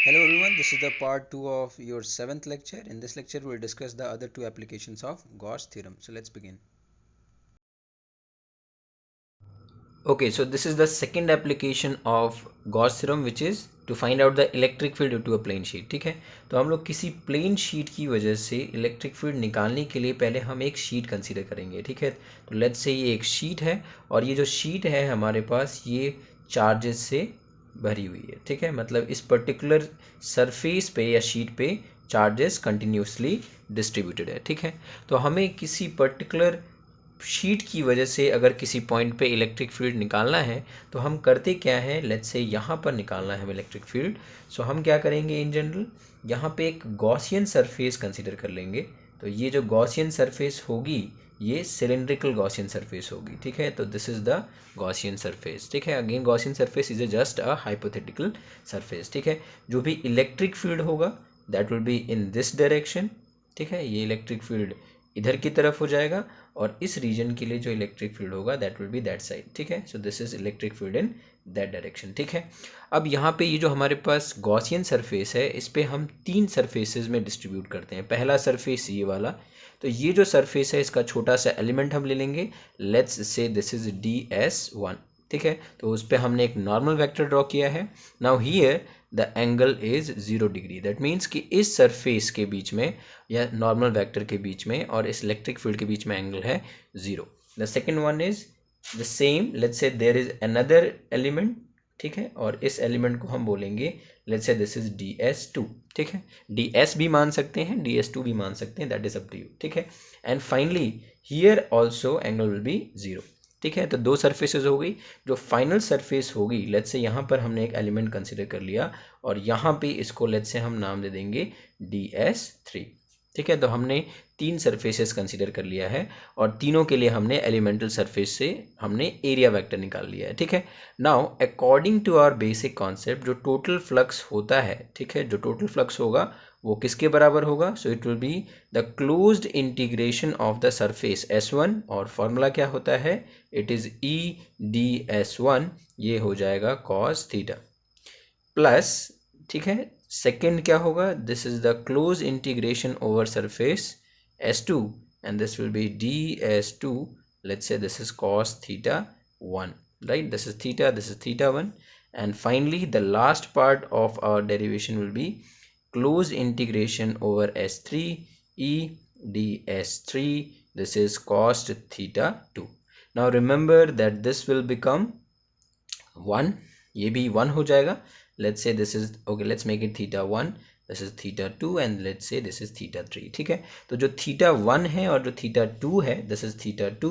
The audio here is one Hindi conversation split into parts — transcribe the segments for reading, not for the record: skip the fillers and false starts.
Hello everyone, this is the part 2 of your 7th lecture. In this lecture, we'll discuss the other two applications of Gauss theorem. So let's begin. Okay, so this is the second application of Gauss theorem, which is to find out the electric field due to a plane sheet. ठीक है, तो हम लोग किसी प्लेन शीट की वजह से इलेक्ट्रिक फील्ड निकालने के लिए पहले हम एक शीट कंसीडर करेंगे. ठीक है, तो लेट्स से ये एक शीट है और ये जो शीट है हमारे पास ये चार्जेस से भरी हुई है. ठीक है, मतलब इस पर्टिकुलर सरफेस पे या शीट पे चार्जेस कंटिन्यूसली डिस्ट्रीब्यूटेड है. ठीक है, तो हमें किसी पर्टिकुलर शीट की वजह से अगर किसी पॉइंट पे इलेक्ट्रिक फील्ड निकालना है तो हम करते क्या है, लेट्स से यहाँ पर निकालना है इलेक्ट्रिक फील्ड. सो हम क्या करेंगे, इन जनरल यहाँ पे एक गॉसियन सरफेस कंसीडर कर लेंगे. तो ये जो गॉसियन सरफेस होगी ये सिलेंड्रिकल गॉसियन सरफेस होगी. ठीक है, तो this is the Gaussian surface. ठीक है, again Gaussian surface is just a hypothetical surface. ठीक है, जो भी इलेक्ट्रिक फील्ड होगा that will be in this direction. ठीक है, ये इलेक्ट्रिक फील्ड इधर की तरफ हो जाएगा और इस रीजन के लिए जो इलेक्ट्रिक फील्ड होगा that will B that side. ठीक है, सो this is electric field in that direction. ठीक है, अब यहाँ पे ये जो हमारे पास गॉसियन सरफेस है इस पे हम तीन सरफेसेस में डिस्ट्रीब्यूट करते हैं. पहला सरफेस ये वाला, तो ये जो सरफेस है इसका छोटा सा एलिमेंट हम ले लेंगे. Let's say this is DS1. ठीक है, तो उस पर हमने एक नॉर्मल वेक्टर ड्रॉ किया है. Now here the angle is 0 degree. That means कि इस सरफेस के बीच में या नॉर्मल वेक्टर के बीच में और इस इलेक्ट्रिक फील्ड के बीच में एंगल है 0. The second one is the same. Let's say there is another element. ठीक है, और इस एलिमेंट को हम बोलेंगे let's say this is DS2. ठीक है, DS भी मान सकते हैं, DS2 भी मान सकते हैं, that is up to you. ठीक है, and finally here also angle will be 0. ठीक है, तो दो सरफेसेस हो गई. जो फाइनल सरफेस होगी लेट्स से यहाँ पर हमने एक एलिमेंट कंसिडर कर लिया और यहाँ पे इसको लेट्स से हम नाम दे देंगे DS3. ठीक है, तो हमने तीन सरफेसेस कंसिडर कर लिया है और तीनों के लिए हमने एलिमेंटल सरफेस से हमने एरिया वेक्टर निकाल लिया है. ठीक है, now according to our basic concept जो टोटल फ्लक्स होता है, ठीक है, जो टोटल फ्लक्स होगा वो किसके बराबर होगा. सो it will be the closed integration of the surface S1 और फॉर्मूला क्या होता है, इट इज EdS1. ये हो जाएगा cos थीटा प्लस. ठीक है, सेकेंड क्या होगा, this is the close integration over surface S2 and this will be DS2. let's say this is cos theta 1, right? This is theta, this is theta 1, and finally the last part of our derivation will be closed integration over S3 EdS3. this is cos theta 2. now remember that this will become 1. ये भी 1 हो जाएगा. let's say this is okay, let's make it theta 1, this is theta 2 and let's say this is theta 3. ठीक है, तो जो theta 1 है और जो theta 2 है this is theta 2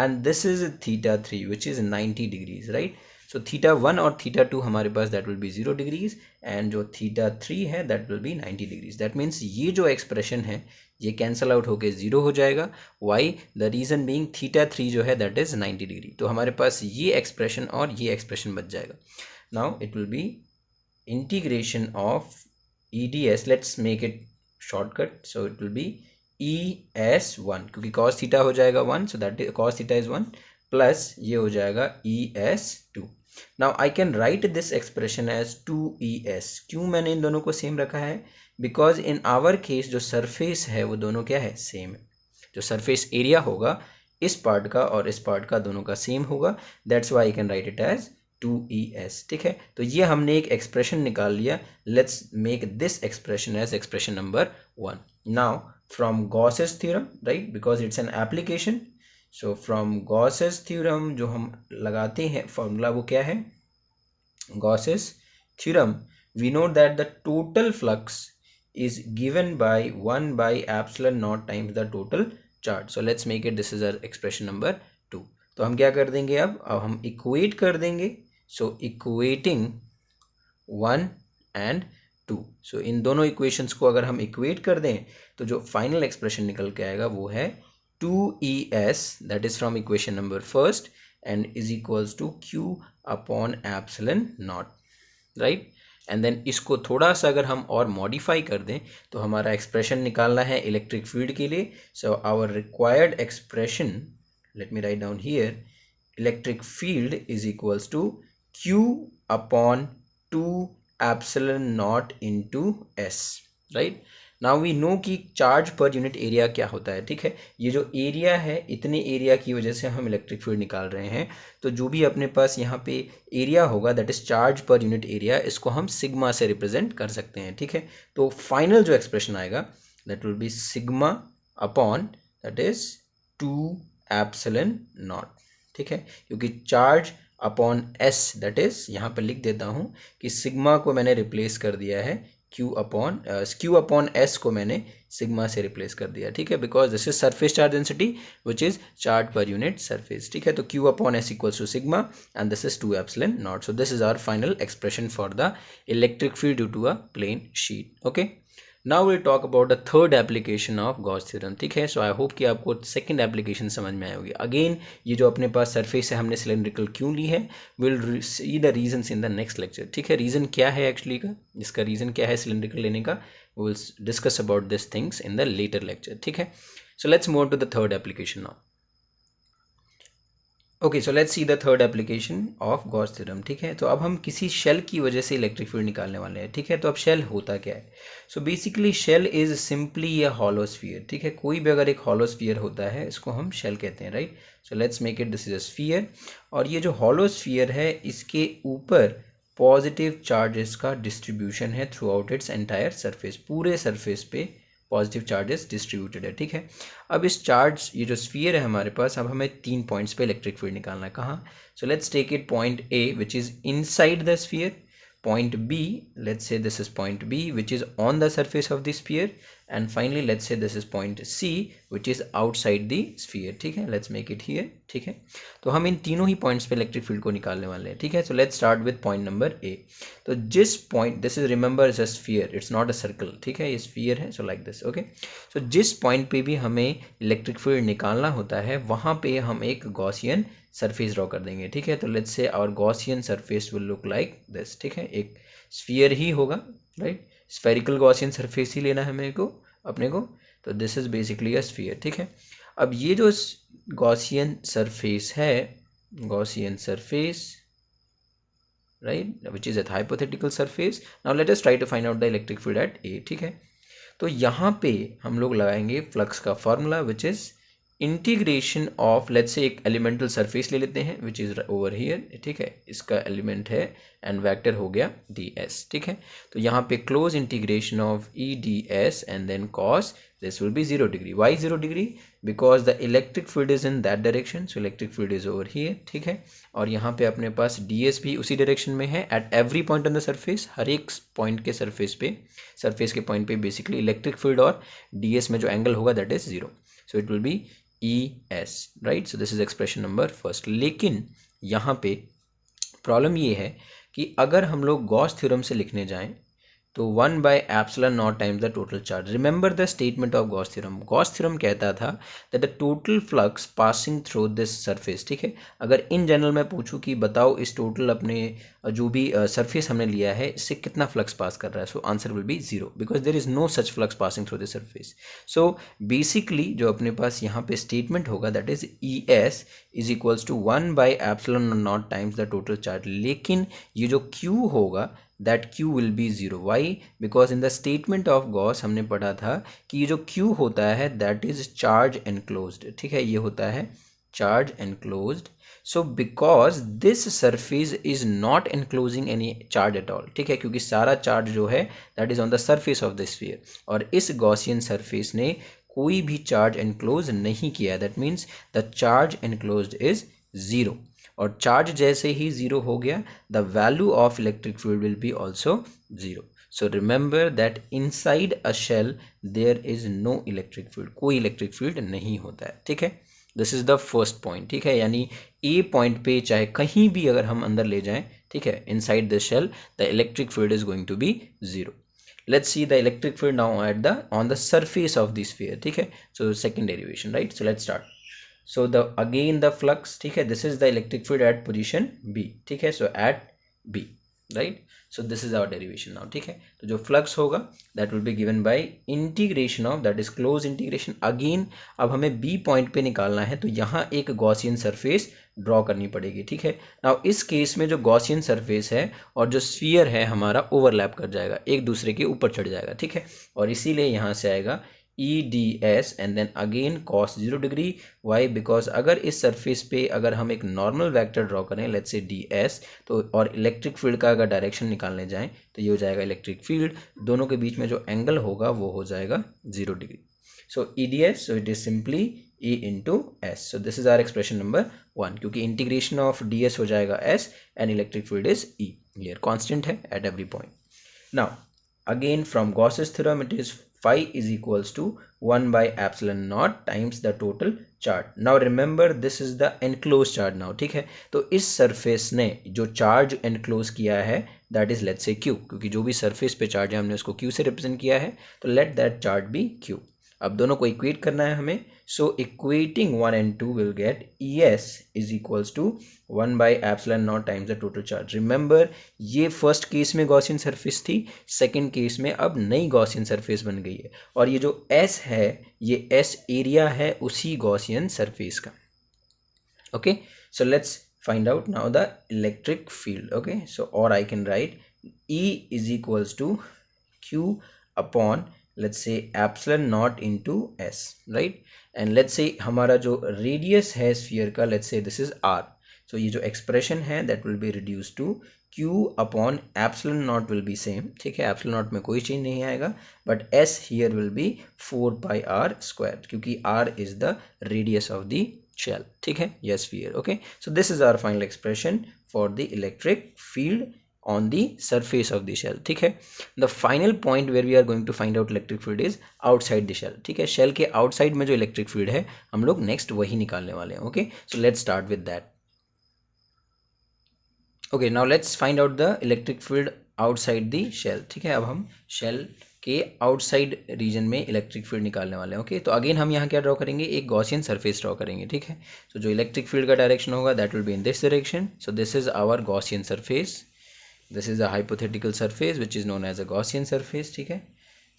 and this is theta 3 which is 90 degrees, right? so theta 1 और theta 2 हमारे पास that will be 0 degrees and जो theta 3 है that will be 90 degrees. that means ये जो expression है ये कैंसल आउट होके 0 हो जाएगा. Why, the reason being theta 3 जो है दैट इज़ 90 डिग्री. तो हमारे पास ये एक्सप्रेशन और ये एक्सप्रेशन बच जाएगा. Now it will be integration of EdS. Let's make it shortcut. So it will be ES1 क्योंकि cos थीटा हो जाएगा 1, so that cos theta is 1 plus ये हो जाएगा ES2. Now I can write this expression as 2ES. क्यों मैंने इन दोनों को सेम रखा है, बिकॉज इन आवर केस जो सरफेस है वो दोनों क्या है, सेम है. जो सरफेस एरिया होगा इस पार्ट का और इस पार्ट का दोनों का सेम होगा. That's why I can write it as 2ES. ठीक है, तो ये हमने एक एक्सप्रेशन निकाल लिया. Let's make this expression as expression number 1. Now from Gauss's theorem, right, because it's an application. So from Gauss's theorem जो हम लगाते हैं फॉर्मूला वो क्या है, Gauss's theorem we know that the total flux is given by 1 by epsilon naught times the total charge. so let's make it, this is our expression number 2. तो हम क्या कर देंगे, अब हम इक्वेट कर देंगे. so equating 1 and 2. so इन दोनों इक्वेशंस को अगर हम इक्वेट कर दें तो जो फाइनल एक्सप्रेशन निकल के आएगा वो है 2ES, that is from equation number first, and is equals to Q upon epsilon naught, right? And then इसको थोड़ा सा अगर हम और मॉडिफाई कर दें तो हमारा एक्सप्रेशन निकालना है इलेक्ट्रिक फील्ड के लिए. So our required expression, let me write down here, electric field is equals to Q upon 2 epsilon naught into S, right. Now we know कि चार्ज पर यूनिट एरिया क्या होता है, ठीक है। ये जो एरिया है, इतने एरिया की वजह से हम इलेक्ट्रिक फील्ड निकाल रहे हैं, तो जो भी अपने पास यहाँ पे एरिया होगा that is charge per unit area, इसको हम सिग्मा से रिप्रेजेंट कर सकते हैं, ठीक है। तो फाइनल जो एक्सप्रेशन आएगा that will B sigma upon that is 2 epsilon not, ठीक है। क्योंकि charge upon S that is, यहाँ पर लिख देता हूँ कि सिग्मा को मैंने रिप्लेस कर दिया है क्यू अपॉन एस को मैंने सिग्मा से रिप्लेस कर दिया, ठीक है, because this is surface charge density which is charge per unit surface, ठीक है। तो Q upon S equals to sigma and this is 2 epsilon naught. So this is our final expression for the electric field due to a plane sheet. Okay, now will talk about the third application of Gauss theorem, ठीक है। सो आई होप कि आपको सेकंड एप्लीकेशन समझ में आई होगी। अगेन ये जो अपने पास सरफेस है, हमने सिलेंड्रिकल क्यों ली है, will see the reasons in the next lecture, ठीक है। रीजन क्या है एक्चुअली का, इसका रीजन क्या है सिलेंड्रिकल लेने का, will discuss about this things in the later lecture, ठीक है। So let's move to the third application now. Okay, so let's see the third application of Gauss theorem, ठीक है। तो अब हम किसी शेल की वजह से इलेक्ट्रिक फील्ड निकालने वाले हैं, ठीक है। तो अब शेल होता क्या है, so basically shell is simply a hollow sphere, ठीक है। कोई भी अगर एक हॉलो स्फीयर होता है, इसको हम शेल कहते हैं, right. So let's make it this is a sphere, और ये जो हॉलो स्फीयर है, इसके ऊपर पॉजिटिव चार्जेस का डिस्ट्रीब्यूशन है through out its entire surface, पूरे सरफेस पे पॉजिटिव चार्जेस डिस्ट्रीब्यूटेड है, ठीक है। अब इस चार्ज, ये जो स्फीयर है हमारे पास, अब हमें 3 पॉइंट्स पे इलेक्ट्रिक फील्ड निकालना है। कहाँ, so let's take it point A which is inside the sphere, point B, let's say this is point B which is on the surface of the sphere, and finally let's say this is point C which is outside the sphere, ठीक है। let's make it here, ठीक है। तो हम इन तीनों ही पॉइंट्स पे इलेक्ट्रिक फील्ड को निकालने वाले हैं, ठीक है। So let's start with point number A। तो जिस point, this is remember is a sphere, it's not a circle, ठीक है, ये स्फीयर है, सो लाइक दिस, ओके। सो जिस पॉइंट पे भी हमें इलेक्ट्रिक फील्ड निकालना होता है, वहाँ पे हम एक गॉसियन सरफेस ड्रॉ कर देंगे, ठीक है। तो let's say our Gaussian surface will look like this, ठीक है। एक स्फीयर ही होगा, राइट, स्फेरिकल गॉसियन सरफेस ही लेना है मेरे को, अपने को। तो this is basically a sphere, ठीक है। अब ये जो गॉसियन सरफेस है, Gaussian surface, right, which is a hypothetical surface. Now let us try to find out the electric field at A, ठीक है। तो यहाँ पे हम लोग लगाएंगे फ्लक्स का formula which is integration of, let's say एक एलिमेंटल सरफेस ले लेते हैं विच इज ओवर हियर, ठीक है। इसका एलिमेंट है एंड वेक्टर हो गया डी एस, ठीक है। तो यहाँ पे close integration of E D S and then cos this will be 0 degree. Why 0 degree, because the electric field is in that direction, so electric field is over here, ठीक है। और यहाँ पे अपने पास डी एस भी उसी डायरेक्शन में है at every point on the surface, हर एक पॉइंट के सरफेस पे, सरफेस के पॉइंट पे बेसिकली इलेक्ट्रिक फील्ड और डी एस में जो एंगल होगा that is 0, so it will be ES, right. So this is expression number first. लेकिन यहाँ पे प्रॉब्लम ये है कि अगर हम लोग गॉस थ्योरम से लिखने जाएं तो 1 by epsilon naught times the total charge. Remember the statement of Gauss theorem. Gauss theorem कहता था that the total flux passing through this surface, ठीक है। अगर इन जनरल मैं पूछूं कि बताओ इस टोटल अपने जो भी सरफेस हमने लिया है, इससे कितना फ्लक्स पास कर रहा है, so answer will be 0 because there is no such flux passing through the surface. So basically जो अपने पास यहाँ पे स्टेटमेंट होगा that is ES is equals to 1 by epsilon naught times the total charge। लेकिन ये जो Q होगा that Q will be 0. Why? Because in the statement of Gauss हमने पढ़ा था कि ये जो Q होता है that is charge enclosed, ठीक है, ये होता है charge enclosed. So because this surface is not enclosing any charge at all, ठीक है, क्योंकि सारा चार्ज जो है that is on the surface of the sphere, और इस Gaussian surface ने कोई भी चार्ज enclose नहीं किया, that means the charge enclosed is 0, और चार्ज जैसे ही 0 हो गया the value of electric field will be also 0। So remember that inside a shell there is no electric field, कोई इलेक्ट्रिक फील्ड नहीं होता है, ठीक है। This is the first point, ठीक है। यानी ए पॉइंट पे चाहे कहीं भी अगर हम अंदर ले जाएं, ठीक है, inside the shell the electric field is going to be 0। let's see the electric field now at the on the surface of the sphere, ठीक है। so second derivation, right, so let's start। so the again the flux, ठीक है, this is the electric field at position B, ठीक है, so at B, right. So this is our derivation now. ठीक है, तो जो फ्लक्स होगा that will be given by integration of, that is close integration. Again अब हमें बी पॉइंट पे निकालना है, तो यहाँ एक गॉसियन सरफेस ड्रॉ करनी पड़ेगी. ठीक है, नाउ इस केस में जो गॉसियन सरफेस है और जो स्फीयर है हमारा ओवरलैप कर जाएगा, एक दूसरे के ऊपर चढ़ जाएगा. ठीक है, और इसीलिए यहाँ से आएगा E D S and then again cos 0 degree. Why? Because अगर इस सरफेस पे अगर हम एक नॉर्मल वेक्टर ड्रॉ करें, लेट्स से डी एस, तो और इलेक्ट्रिक फील्ड का अगर डायरेक्शन निकालने जाएं तो ये हो जाएगा इलेक्ट्रिक फील्ड. दोनों के बीच में जो एंगल होगा वो हो जाएगा 0 degree. So E D S, so it is simply E into S. So this is our expression number 1, क्योंकि इंटीग्रेशन ऑफ डी एस हो जाएगा S and electric field is E. Clear? Constant है at every point. Now, again from Gauss's theorem, it is phi is equals to 1 by epsilon naught times the total charge. Now remember this is the enclosed charge now. ठीक है, तो इस surface ने जो charge enclose किया है that is let's say Q, क्योंकि जो भी surface पे charge है हमने उसको Q से represent किया है, तो let that charge be Q. अब दोनों को इक्वेट करना है हमें. So equating 1 and 2 will get E S is equals to 1 by epsilon naught times the total charge. Remember ये फर्स्ट केस में गॉसियन सरफेस थी, सेकंड केस में अब नई गॉसियन सरफेस बन गई है, और ये जो एस है ये एस एरिया है उसी गॉसियन सरफेस का. Okay, so let's find out now the electric field. Okay, so or I can write E is equals to Q upon let's say epsilon naught into S, right? And let's say हमारा जो radius है sphere का, let's say this is R. So ये जो expression है that will be reduced to Q upon epsilon naught will be same. ठीक है, epsilon naught में कोई change नहीं आएगा, but S here will be 4 pi R square, क्योंकि R is the radius of the shell. ठीक है, yes sphere. Okay, so this is our final expression for the electric field on the surface of the shell. ठीक है, the final point where we are going to find out electric field is outside the shell. ठीक है, shell के outside में जो electric field है हम लोग next वही निकालने वाले हैं. Okay, so let's start with that. Okay, now let's find out the electric field outside the shell. ठीक है, अब हम shell के आउटसाइड रीजन में इलेक्ट्रिक फील्ड निकालने वाले हैं. ओके, तो अगेन हम यहाँ क्या ड्रॉ करेंगे, एक गॉसियन सरफेस ड्रॉ करेंगे. ठीक है, तो जो इलेक्ट्रिक फील्ड का डायरेक्शन होगा that will be in this direction. So this is our Gaussian surface, this is a hypothetical surface which is known as a Gaussian surface. ठीक है,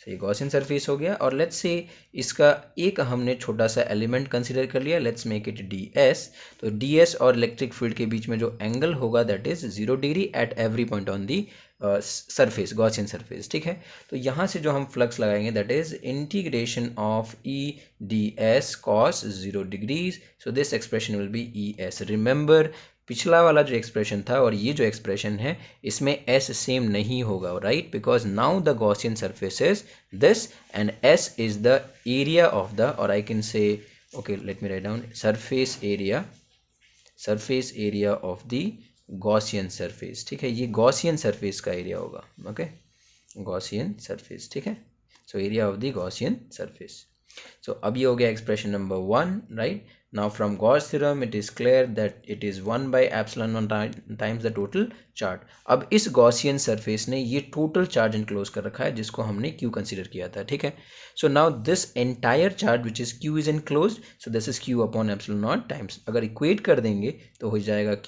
तो ये गॉसियन सरफेस हो गया, और लेट्स से इसका एक हमने छोटा सा एलिमेंट कंसिडर कर लिया, let's make it D S. तो डी एस और इलेक्ट्रिक फील्ड के बीच में जो एंगल होगा that is 0 degree at every point on the surface, Gaussian surface. ठीक है, तो यहाँ से जो हम फ्लक्स लगाएंगे that is integration of E D S cos 0 degrees. So this expression will be E S. Remember पिछला वाला जो एक्सप्रेशन था और ये जो एक्सप्रेशन है इसमें s सेम नहीं होगा, right? Because now the Gaussian surface is this and s is the area of the, और I can say okay let me write down surface area of the Gaussian surface. ठीक है, ये गॉसियन सरफेस का एरिया होगा. Okay, Gaussian surface. ठीक है, so area of the Gaussian surface. सो अब ये हो गया expression number 1, right? Now from Gauss theorem it is clear that it is 1 by epsilon naught times the total charge. अब इस Gaussian surface ने ये total charge enclose कर रखा है जिसको हमने Q consider किया था. ठीक है, so now this entire charge which is Q is enclosed, so this is Q upon epsilon naught times, अगर equate कर देंगे तो हो जाएगा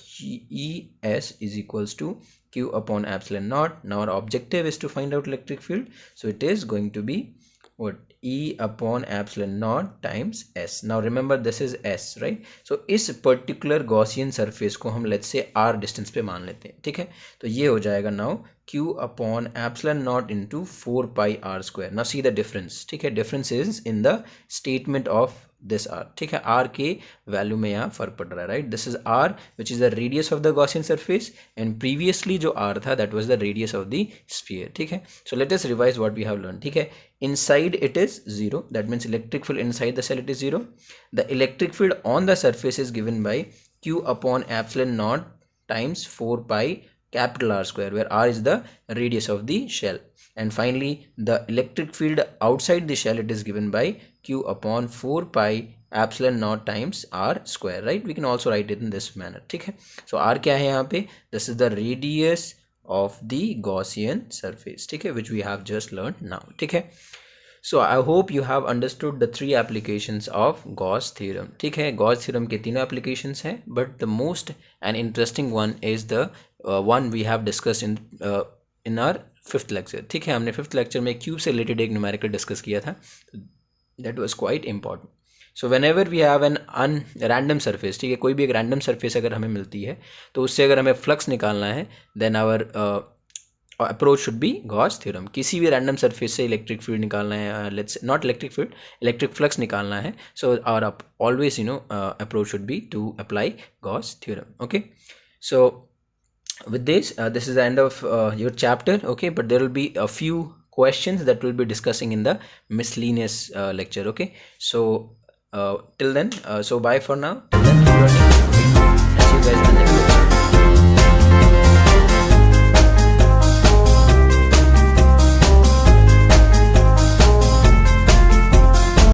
E S is equals to Q upon epsilon naught. Now our objective is to find out electric field, so it is going to be what E upon epsilon naught times S. Now remember this is S, right? So इस particular Gaussian surface को हम let's say R distance पे मान लेते हैं. ठीक है, तो ये हो जाएगा now Q upon epsilon naught into 4 pi R square. Now see the difference. ठीक है, difference is in the statement of this R. ठीक है, R के वैल्यू में यहाँ फर्क पड़ रहा है, right? This is R which is the radius of the Gaussian surface and previously जो R था that was the radius of the sphere. ठीक है, so let us revise what we have learned. ठीक है, inside it is 0, that means electric field inside the cell it is 0. The electric field on the surface is given by Q upon epsilon naught times 4 pi capital R square, where R is the radius of the shell. And finally the electric field outside the shell it is given by Q upon 4 pi epsilon naught times R square, right? We can also write it in this manner. ठीक है, so R क्या है यहाँ पे? This is the radius of the Gaussian surface. ठीक है, which we have just learned now. ठीक है, So I hope you have understood the three applications of Gauss theorem. ठीक है, Gauss theorem के तीनों applications हैं, but the most and interesting one is the one we have discussed in our fifth lecture. ठीक है, हमने fifth lecture में क्यूब से related एक numerical discuss किया था. That was quite important. So whenever we have an random surface, ठीक है, कोई भी एक random surface अगर हमें मिलती है तो उससे अगर हमें flux निकालना है, then our approach should be Gauss theorem. किसी भी रैंडम सरफेस से इलेक्ट्रिक फील्ड निकालना है, let's not electric field, electric flux निकालना है, so our always approach should be to apply Gauss theorem. Okay, so with this is the end of your chapter. Okay, but there will be a few questions that we'll be discussing in the miscellaneous lecture. Okay, so till then, so bye for now. Till then, keep learning. Okay, and see you guys in the next lecture.